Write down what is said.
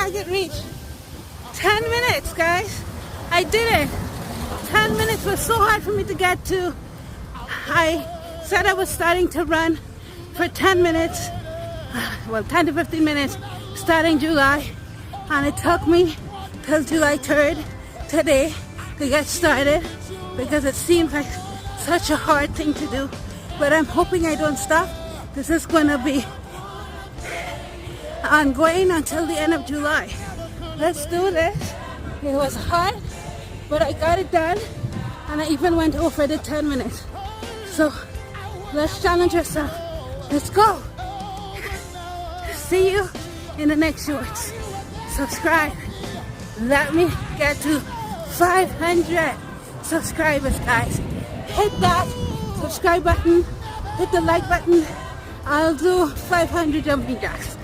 target reached. 10 minutes, guys. I did it. 10 minutes was so hard for me to get to. I said I was starting to run for 10 minutes, well, 10 to 15 minutes starting July, and it took me till July 3rd today to get started because it seems like such a hard thing to do, but I'm hoping I don't stop. This is going to be ongoing until the end of July. Let's do this. It was hard, but I got it done, and I even went over the 10 minutes. So let's challenge yourself. Let's go. See you in the next shorts. Subscribe. Let me get to 500 subscribers, guys. Hit that subscribe button. Hit the like button. I'll do 500 jumping jacks.